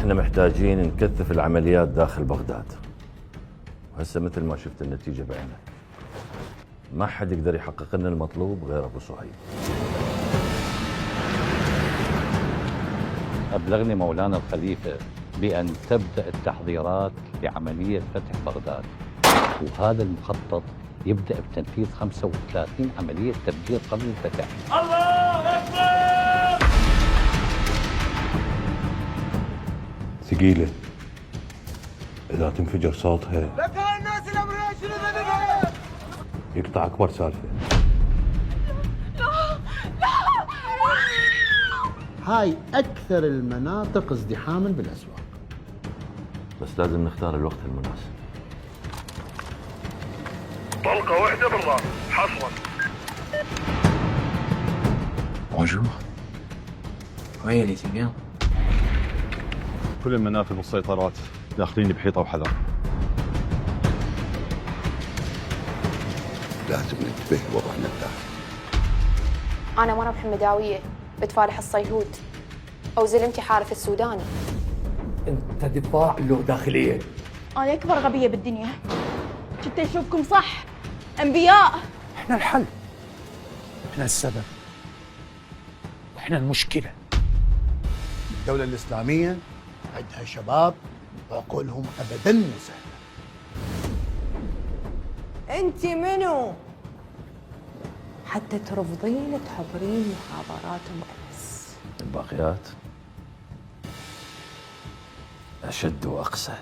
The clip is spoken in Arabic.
احنا محتاجين نكثف العمليات داخل بغداد. وهسه مثل ما شفت النتيجة بعينك، ما حد يقدر يحقق لنا المطلوب غير ابو صهيب. أبلغني مولانا الخليفة بأن تبدأ التحضيرات لعملية فتح بغداد، وهذا المخطط يبدأ بتنفيذ 35 عملية تفجير قبل الفتح. الله أكبر! ثقيلة، إذا تنفجر صوتها لك الناس الأمريكيين شنو ذنبها؟ يقطع أكبر سالفة. هاي أكثر المناطق ازدحاما بالأسواق، بس لازم نختار الوقت المناسب. طلقة واحدة بالراس حصرا. Bonjour. Oui, elle était bien. كل المنافذ والسيطرات داخلين بحيطة وحذر. لازم ننتبه لوضعنا الداخلي. أنا مرة محمداوية بتفالح الصيهود، أو زلمتي حارث السوداني. أنت دفاع له داخليا. أنا أكبر غبية بالدنيا، كنت أشوفكم صح أنبياء. إحنا الحل، إحنا السبب، وإحنا المشكلة. الدولة الإسلامية عندها شباب وعقولهم أبدا مو سهلة. أنت منو؟ حتى ترفضين تحضرين محاضرات مؤنس. الباقيات أشد وأقسى.